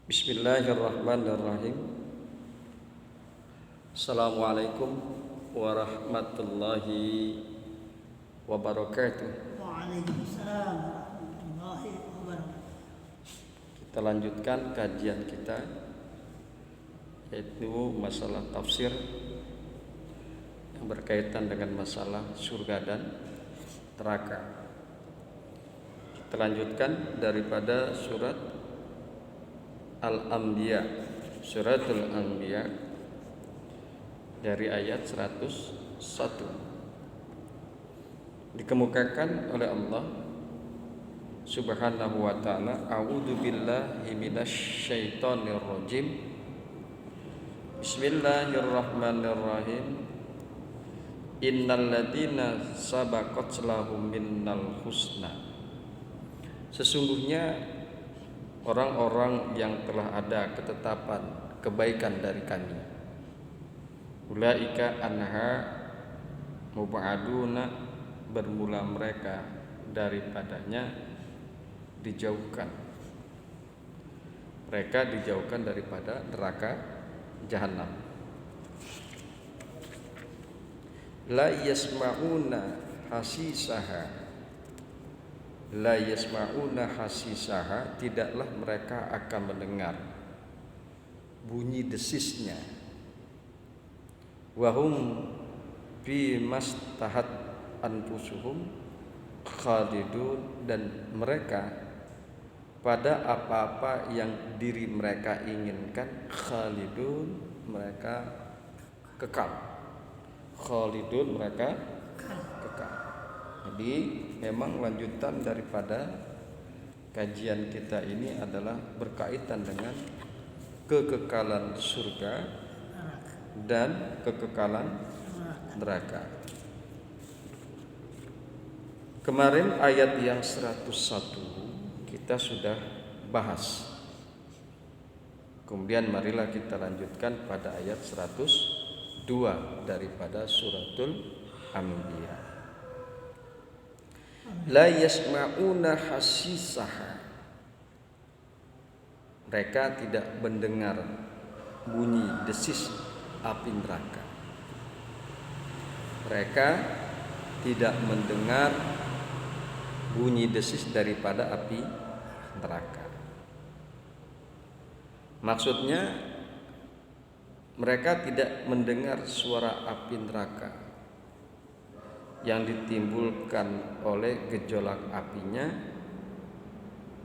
Bismillahirrahmanirrahim. Assalamualaikum warahmatullahi wabarakatuh. Waalaikumsalam warahmatullahi wabarakatuh. Kita lanjutkan kajian kita, yaitu masalah tafsir yang berkaitan dengan masalah surga dan neraka. Kita lanjutkan daripada surat Al-Anbiya, suratul Anbiya, dari ayat 101. Dikemukakan oleh Allah Subhanahu wa ta'ala, a'udzu billahi minasy syaithanir rajim. Bismillahirrahmanirrahim. Innal ladzina sabaqat lahum minnal husna. Sesungguhnya orang-orang yang telah ada ketetapan kebaikan dari kami, ulaika anha mubaduna, bermula mereka daripadanya dijauhkan. Mereka dijauhkan daripada neraka jahanam. La yasma'una hasisaha, la yasma'una hasisaha, tidaklah mereka akan mendengar bunyi desisnya. Wahum fi mastahat anfusuhum khalidun, dan mereka pada apa-apa yang diri mereka inginkan, khalidun, mereka kekal. Khalidun, mereka kekal. Jadi memang lanjutan daripada kajian kita ini adalah berkaitan dengan kekekalan surga dan kekekalan neraka. Kemarin ayat yang 101 kita sudah bahas. Kemudian marilah kita lanjutkan pada ayat 102 daripada suratul Anbiya. La yasma'una hasisaha, mereka tidak mendengar bunyi desis api neraka. Mereka tidak mendengar bunyi desis daripada api neraka. Maksudnya mereka tidak mendengar suara api neraka yang ditimbulkan oleh gejolak apinya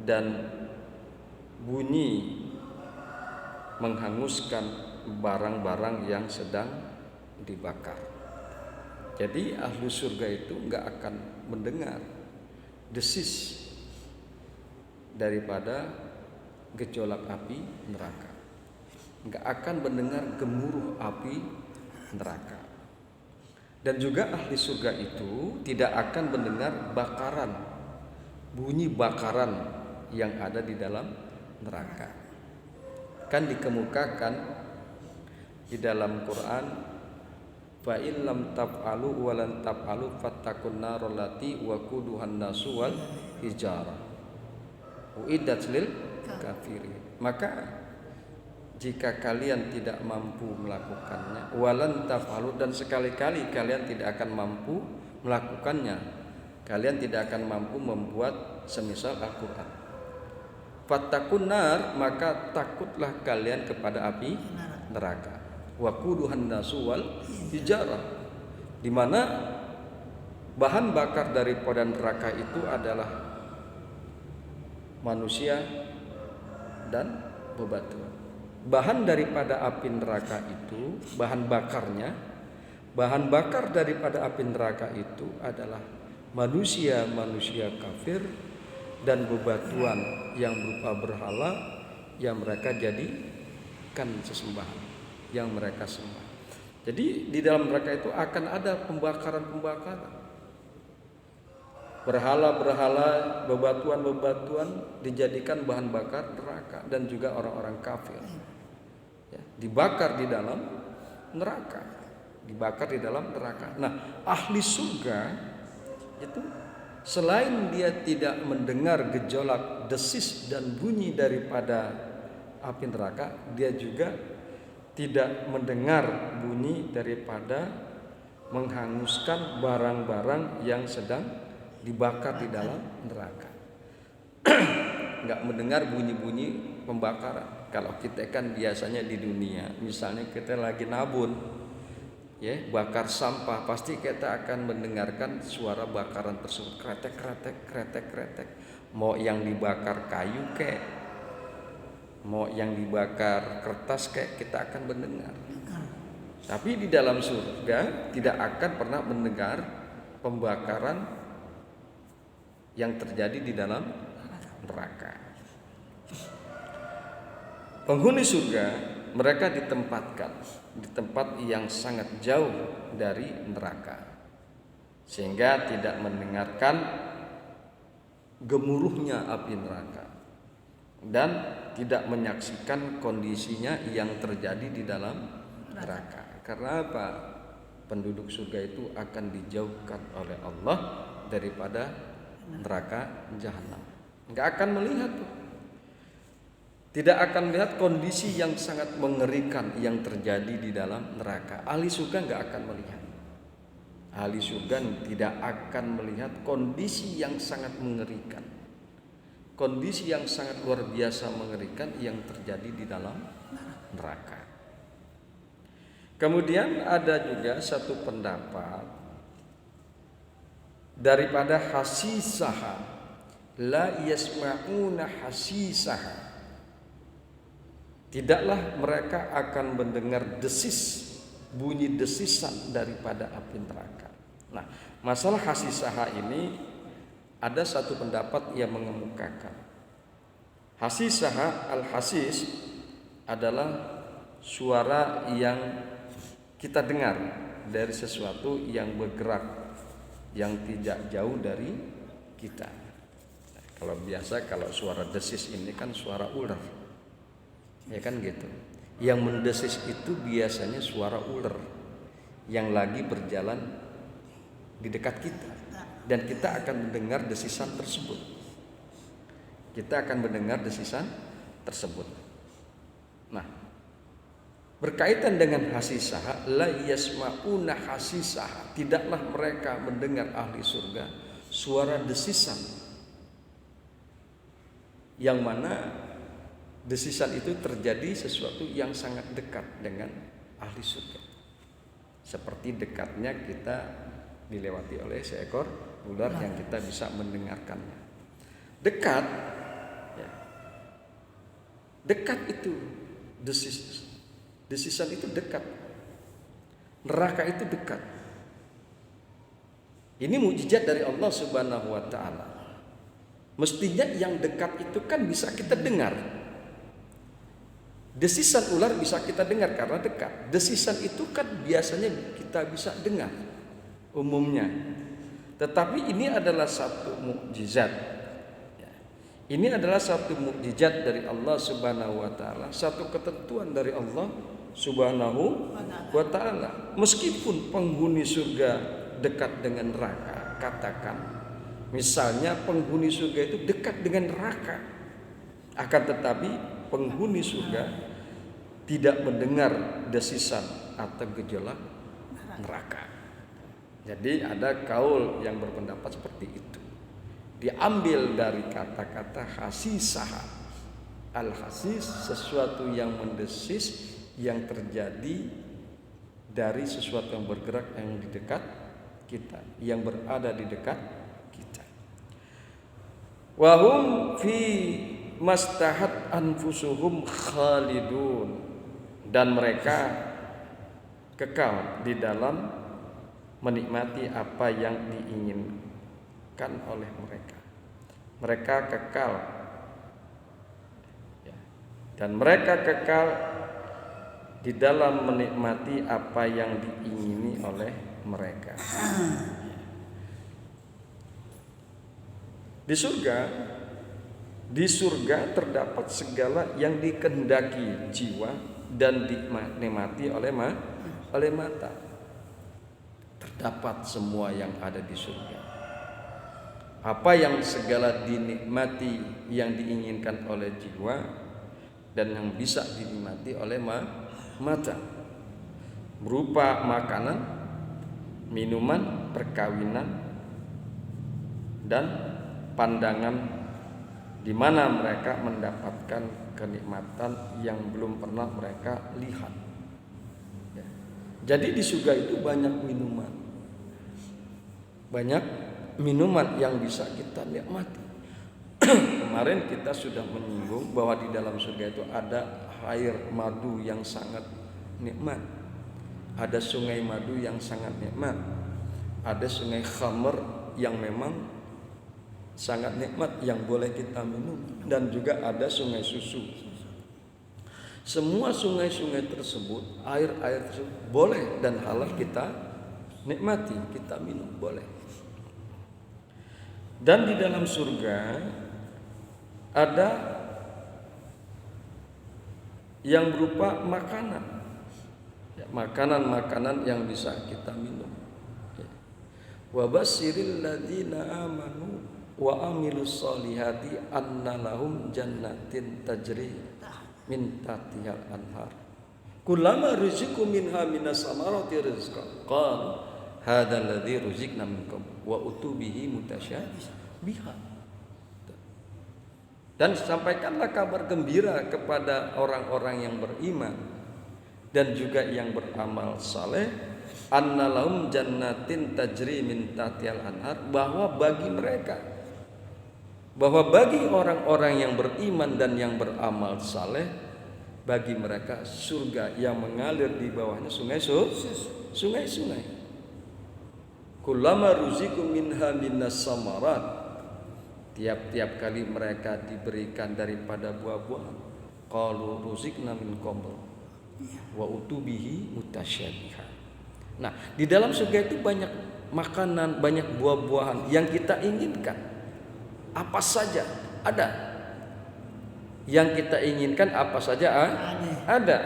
dan bunyi menghanguskan barang-barang yang sedang dibakar. Jadi ahli surga itu enggak akan mendengar desis daripada gejolak api neraka, enggak akan mendengar gemuruh api neraka. Dan juga ahli surga itu tidak akan mendengar bakaran, bunyi bakaran yang ada di dalam neraka. Kan dikemukakan di dalam Quran, fa in lam taf'alu wa lan taf'alu fattaqun narol lati waquduhan nasu wal hijarah uiddat lil kafirin. Maka jika kalian tidak mampu melakukannya, walan taf'alu, dan sekali-kali kalian tidak akan mampu melakukannya, kalian tidak akan mampu membuat semisal Al-Quran. Fattakun nar, maka takutlah kalian kepada api neraka. Waquduhan nasu wal hijarah, di mana bahan bakar daripada neraka itu adalah manusia dan bebatuan. Bahan daripada api neraka itu, bahan bakar daripada api neraka itu adalah manusia kafir dan bebatuan yang berupa berhala yang mereka jadikan sesembahan, yang mereka sembah. Jadi di dalam neraka itu akan ada pembakaran. Berhala-berhala, bebatuan dijadikan bahan bakar neraka, dan juga orang-orang kafir dibakar di dalam neraka. Nah, ahli surga itu selain dia tidak mendengar gejolak desis dan bunyi daripada api neraka, dia juga tidak mendengar bunyi daripada menghanguskan barang-barang yang sedang dibakar di dalam neraka. Nggak mendengar bunyi-bunyi pembakaran. Kalau kita kan biasanya di dunia, misalnya kita lagi nabun, ya, bakar sampah, pasti kita akan mendengarkan suara bakaran tersebut, kretek kretek kretek kretek. Mau yang dibakar kayu kek, mau yang dibakar kertas kek, kita akan mendengar. Tapi di dalam surga tidak akan pernah mendengar pembakaran yang terjadi di dalam neraka. Penghuni surga mereka ditempatkan di tempat yang sangat jauh dari neraka, sehingga tidak mendengarkan gemuruhnya api neraka dan tidak menyaksikan kondisinya yang terjadi di dalam neraka. Karena apa? Penduduk surga itu akan dijauhkan oleh Allah daripada neraka jahanam. Enggak akan melihat tuh. Tidak akan melihat kondisi yang sangat mengerikan yang terjadi di dalam neraka. Ahli surga enggak akan melihat. Ahli surga tidak akan melihat kondisi yang sangat mengerikan. Kondisi yang sangat luar biasa mengerikan yang terjadi di dalam neraka. Kemudian ada juga satu pendapat daripada hasisaha, la yasma'una hasisaha. Tidaklah mereka akan mendengar desis, bunyi desisan daripada api neraka. Nah, masalah hasisaha ini ada satu pendapat yang mengemukakan hasisaha, al-hasis adalah suara yang kita dengar dari sesuatu yang bergerak, yang tidak jauh dari kita. Nah, kalau suara desis ini kan suara ular, ya kan gitu. Yang mendesis itu biasanya suara ular yang lagi berjalan di dekat kita, dan kita akan mendengar desisan tersebut. Kita akan mendengar desisan tersebut. Nah, berkaitan dengan hasisaha, la yasma'una hasisaha, tidaklah mereka mendengar ahli surga suara desisan, yang mana desisan itu terjadi sesuatu yang sangat dekat dengan ahli surga, seperti dekatnya kita dilewati oleh seekor ular yang kita bisa mendengarkannya. Dekat, ya. Dekat itu desisan itu dekat. Neraka itu dekat. Ini mukjizat dari Allah Subhanahu wa taala. Mestinya yang dekat itu kan bisa kita dengar. Desisan ular bisa kita dengar karena dekat. Desisan itu kan biasanya kita bisa dengar umumnya. Tetapi ini adalah satu mukjizat. Ini adalah satu mukjizat dari Allah Subhanahu wa taala, satu ketentuan dari Allah Subhanahu wa taala. Meskipun penghuni surga dekat dengan neraka, katakan misalnya penghuni surga itu dekat dengan neraka, akan tetapi penghuni surga tidak mendengar desisan atau gejolak neraka. Jadi ada kaul yang berpendapat seperti itu. Diambil dari kata-kata hasisaha. Al-hasis, sesuatu yang mendesis, yang terjadi dari sesuatu yang bergerak yang di dekat kita, yang berada di dekat kita. Wahum fi mastahat anfusuhum khalidun, dan mereka kekal di dalam menikmati apa yang diinginkan oleh mereka. Mereka kekal, ya, dan mereka kekal di dalam menikmati apa yang diingini oleh mereka. Di surga terdapat segala yang dikehendaki jiwa dan dinikmati oleh mata. Terdapat semua yang ada di surga. Apa yang segala dinikmati yang diinginkan oleh jiwa dan yang bisa dinikmati oleh mata, berupa makanan, minuman, perkawinan, dan pandangan, di mana mereka mendapatkan kenikmatan yang belum pernah mereka lihat. Ya. Jadi di surga itu banyak minuman yang bisa kita nikmati. Kemarin kita sudah menyinggung bahwa di dalam surga itu ada air madu yang sangat nikmat, ada sungai madu yang sangat nikmat, ada sungai khamr yang memang sangat nikmat yang boleh kita minum, dan juga ada sungai susu. Semua sungai-sungai tersebut, air-air tersebut boleh dan halal kita nikmati, kita minum boleh. Dan di dalam surga ada yang berupa makanan, makanan-makanan yang bisa kita minum. Wa basyiril ladzina amanu wa amilus solihati anna lahum jannatin tajri min tahtihal anhar kullama ruziqu minha minas samarati rizqan qala hadzal ladzi ruziqna min qabl wa utubihi mutasyabiha. Dan sampaikanlah kabar gembira kepada orang-orang yang beriman dan juga yang beramal saleh, annalahum jannatin tajri min tahtihal anhar, bahwa bagi orang-orang yang beriman dan yang beramal saleh, bagi mereka surga yang mengalir di bawahnya sungai-sungai. Kullama ruziqu minha minas samarat, tiap-tiap kali mereka diberikan daripada buah-buahan, qalu ruziqna min qabl wa utubihi mutasyabiha. Nah, di dalam surga itu banyak makanan, banyak buah-buahan yang kita inginkan. Apa saja ada. Yang kita inginkan apa saja ada.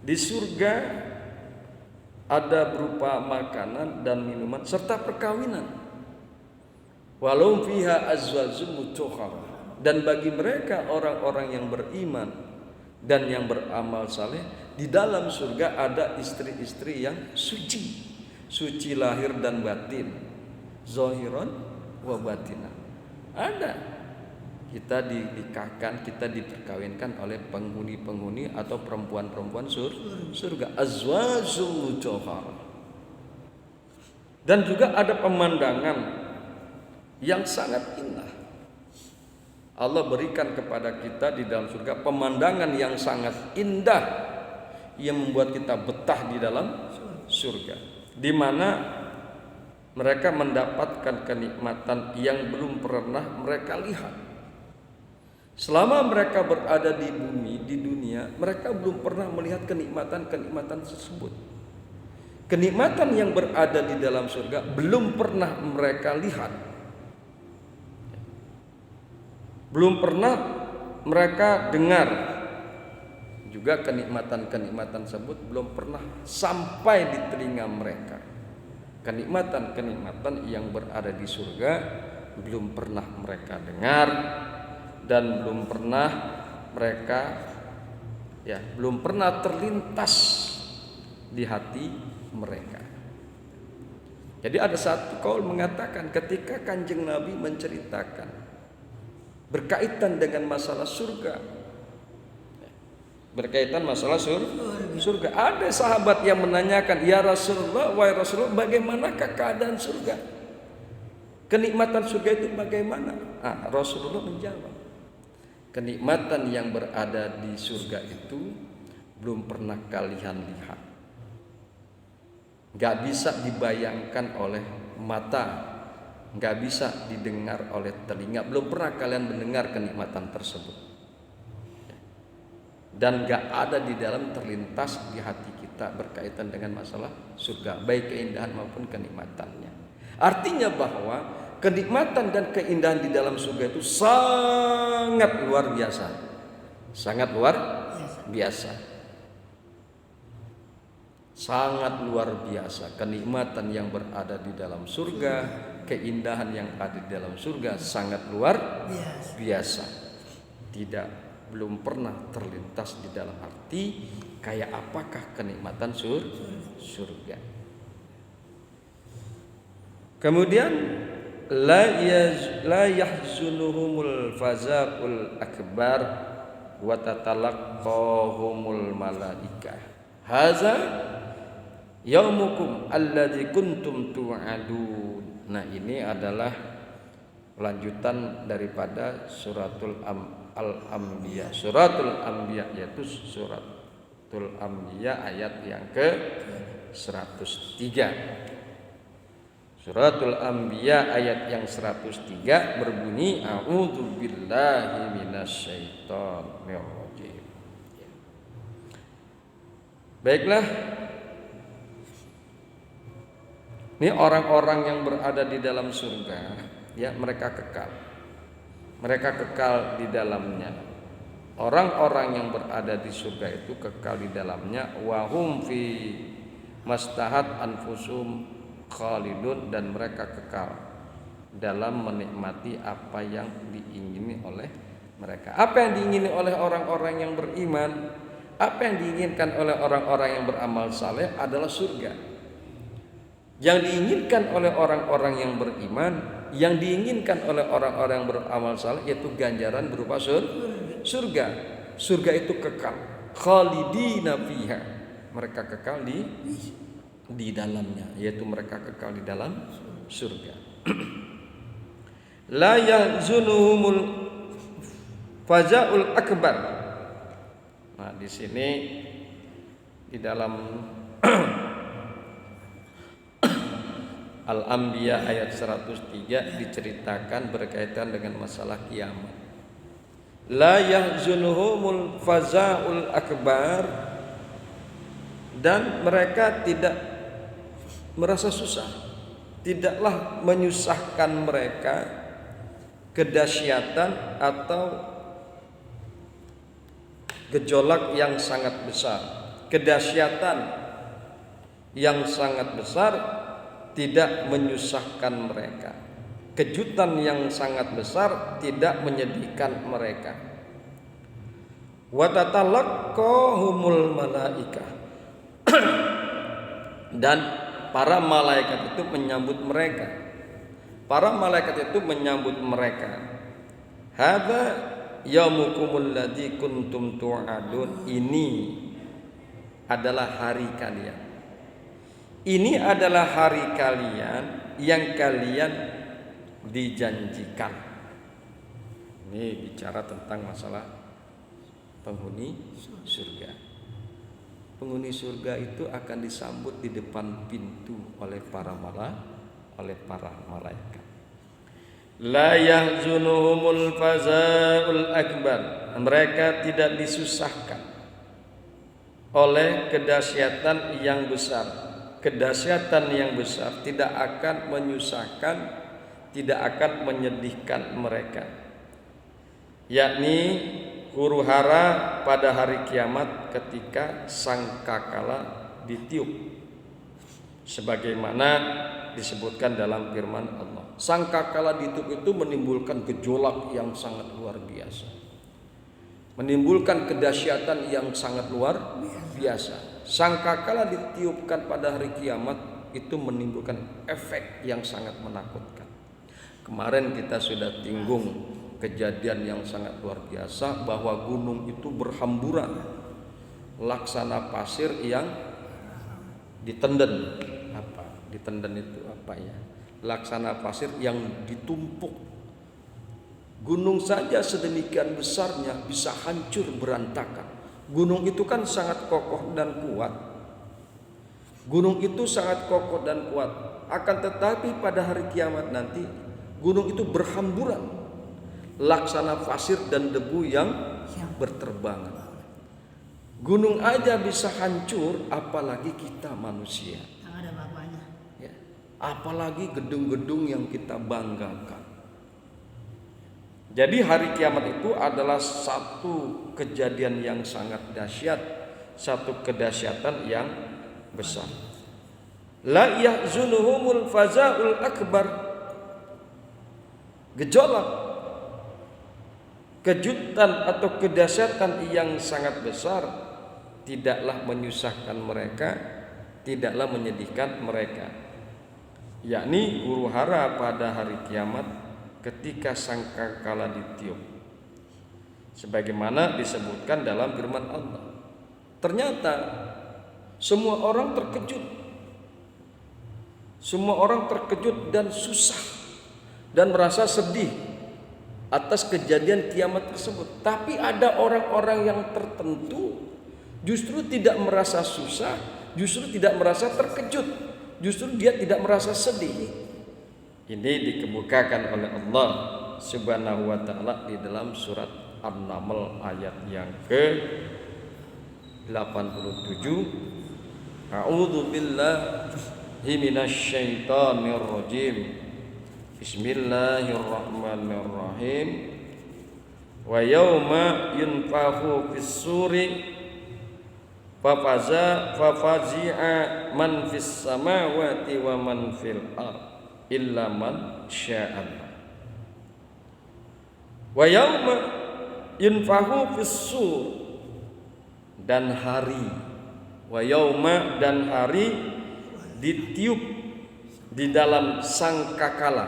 Di surga ada berupa makanan dan minuman serta perkawinan. Walau fiha azwajum mutahharah, dan bagi mereka orang-orang yang beriman dan yang beramal saleh, di dalam surga ada istri-istri yang suci lahir dan batin, zahiran wa batinan. Ada. Kita dinikahkan, kita diperkawinkan oleh penghuni-penghuni atau perempuan-perempuan surga, azwajum mutahharah. Dan juga ada pemandangan yang sangat indah. Allah berikan kepada kita di dalam surga pemandangan yang sangat indah yang membuat kita betah di dalam surga, di mana mereka mendapatkan kenikmatan yang belum pernah mereka lihat. Selama mereka berada di bumi, di dunia, mereka belum pernah melihat kenikmatan-kenikmatan tersebut. Kenikmatan yang berada di dalam surga belum pernah mereka lihat. Belum pernah mereka dengar, juga kenikmatan-kenikmatan tersebut belum pernah sampai di telinga mereka. Kenikmatan-kenikmatan yang berada di surga belum pernah mereka dengar dan belum pernah terlintas di hati mereka. Jadi ada satu kaul mengatakan ketika Kanjeng Nabi menceritakan berkaitan dengan masalah surga, surga, ada sahabat yang menanyakan, ya Rasulullah, wahai Rasulullah, bagaimanakah keadaan surga? Kenikmatan surga itu bagaimana? Rasulullah menjawab, kenikmatan yang berada di surga itu belum pernah kalian lihat, gak bisa dibayangkan oleh mata, gak bisa didengar oleh telinga, belum pernah kalian mendengar kenikmatan tersebut, dan gak ada di dalam terlintas di hati kita berkaitan dengan masalah surga, baik keindahan maupun kenikmatannya. Artinya bahwa kenikmatan dan keindahan di dalam surga itu sangat luar biasa, sangat luar biasa, sangat luar biasa. Kenikmatan yang berada di dalam surga, keindahan yang ada di dalam surga sangat luar biasa. Tidak belum pernah terlintas di dalam hati kayak apakah kenikmatan surga. Kemudian la yahzunuhumul faza'ul akbar wa tatalaqqahumul malaikah. Haza yaumukum alladzi kuntum tu'adun. Nah, ini adalah lanjutan daripada suratul Al-Anbiya. Suratul Anbiya yaitu suratul Anbiya ayat yang ke-103. Suratul Anbiya ayat yang 103 berbunyi a'udzubillahi minasyaitonir rajim. Baiklah. Ini orang-orang yang berada di dalam surga, ya, mereka kekal. Mereka kekal di dalamnya. Orang-orang yang berada di surga itu kekal di dalamnya, wa hum fi mastahat anfusum khalidun, dan mereka kekal dalam menikmati apa yang diingini oleh mereka. Apa yang diingini oleh orang-orang yang beriman, apa yang diinginkan oleh orang-orang yang beramal saleh adalah surga. Yang diinginkan oleh orang-orang yang beriman, yang diinginkan oleh orang-orang yang beramal saleh yaitu ganjaran berupa surga. Surga itu kekal, khalidina fiha. Mereka kekal di dalamnya, yaitu mereka kekal di dalam surga. La yahzunuhumul faza'ul akbar. Nah, di sini di dalam Al-Anbiya ayat 103 diceritakan berkaitan dengan masalah kiamat. La yahzunuhumul faza'ul akbar, dan mereka tidak merasa susah, tidaklah menyusahkan mereka kedahsyatan atau gejolak yang sangat besar. Kedahsyatan yang sangat besar tidak menyusahkan mereka. Kejutan yang sangat besar tidak menyedihkan mereka. Wa tatalaqqahumul malaikah. Dan para malaikat itu menyambut mereka. Para malaikat itu menyambut mereka. Hadza yaumukumul ladzi kuntum tu'adun. Ini adalah hari kalian. Ini adalah hari kalian yang kalian dijanjikan. Ini bicara tentang masalah penghuni surga. Penghuni surga itu akan disambut di depan pintu oleh para malaikat. La yahzunuhumul faza'ul akbar. Mereka tidak disusahkan oleh kedahsyatan yang besar. Kedahsyatan yang besar tidak akan menyusahkan, tidak akan menyedihkan mereka. Yakni huru hara pada hari kiamat ketika sangkakala ditiup, sebagaimana disebutkan dalam firman Allah. Sangkakala ditiup itu menimbulkan gejolak yang sangat luar biasa, menimbulkan kedahsyatan yang sangat luar biasa. Sangkakala ditiupkan pada hari kiamat itu menimbulkan efek yang sangat menakutkan. Kemarin kita sudah tinggung kejadian yang sangat luar biasa bahwa gunung itu berhamburan laksana pasir yang ditenden. Apa? Ditenden itu apa ya? Laksana pasir yang ditumpuk. Gunung saja sedemikian besarnya bisa hancur berantakan. Gunung itu kan sangat kokoh dan kuat. Gunung itu sangat kokoh dan kuat. Akan tetapi pada hari kiamat nanti gunung itu berhamburan laksana pasir dan debu yang berterbangan. Gunung aja bisa hancur, apalagi kita manusia. Yang ada bapaknya. Ya. Apalagi gedung-gedung yang kita banggakan. Jadi hari kiamat itu adalah satu kejadian yang sangat dahsyat, satu kedahsyatan yang besar. La yahzunuhumul faza'ul akbar. Gejolak kejutan atau kedahsyatan yang sangat besar tidaklah menyusahkan mereka, tidaklah menyedihkan mereka, yakni huru hara pada hari kiamat ketika sangkakala ditiup, sebagaimana disebutkan dalam firman Allah. Ternyata semua orang terkejut, semua orang terkejut dan susah dan merasa sedih atas kejadian kiamat tersebut. Tapi ada orang-orang yang tertentu justru tidak merasa susah, justru tidak merasa terkejut, justru dia tidak merasa sedih. Ini dikemukakan oleh Allah Subhanahu wa taala di dalam surat An-Naml ayat yang ke-87. A'udzu billahi minasyaitonir rajim. Bismillahirrahmanirrahim. Wa yauma yunfakhu fis-suri fafazi'a man fis samawati wa man fil ardh illa man sya'allah. Wa yauma yunfakhu fis-sur, dan hari, wa yauma, dan hari ditiup di dalam sangkakala.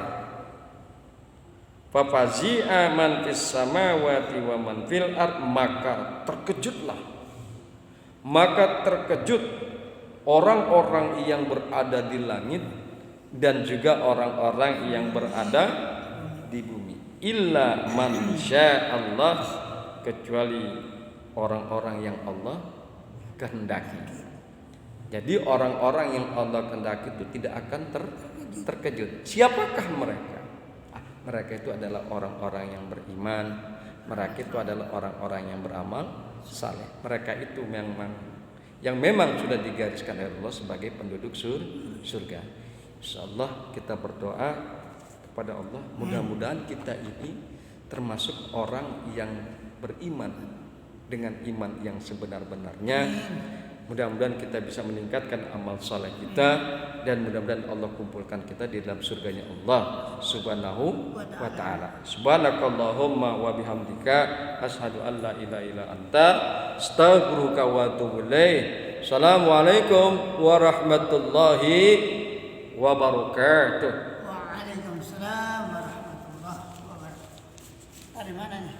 Fafazi'a man fis samawati wa man fil ardh, maka terkejutlah, maka terkejut orang-orang yang berada di langit dan juga orang-orang yang berada di bumi. Illa man sya'allah, kecuali orang-orang yang Allah kehendaki. Jadi orang-orang yang Allah kehendaki itu tidak akan terkejut. Siapakah mereka? Mereka itu adalah orang-orang yang beriman. Mereka itu adalah orang-orang yang beramal saleh. Mereka itu yang memang sudah digariskan oleh Allah sebagai penduduk surga. Insyaallah kita berdoa kepada Allah, mudah-mudahan kita ini termasuk orang yang beriman dengan iman yang sebenar-benarnya. Mudah-mudahan kita bisa meningkatkan amal saleh kita, dan mudah-mudahan Allah kumpulkan kita di dalam surganya Allah Subhanahu wa ta'ala. Subhanakallahumma wa bihamdika asyhadu an la ilaha illa anta astaghfiruka wa atubu ilaik. Assalamualaikum warahmatullahi wabarakatuh. Waalaikumsalam warahmatullahi wabarakatuh. Dari mana nih?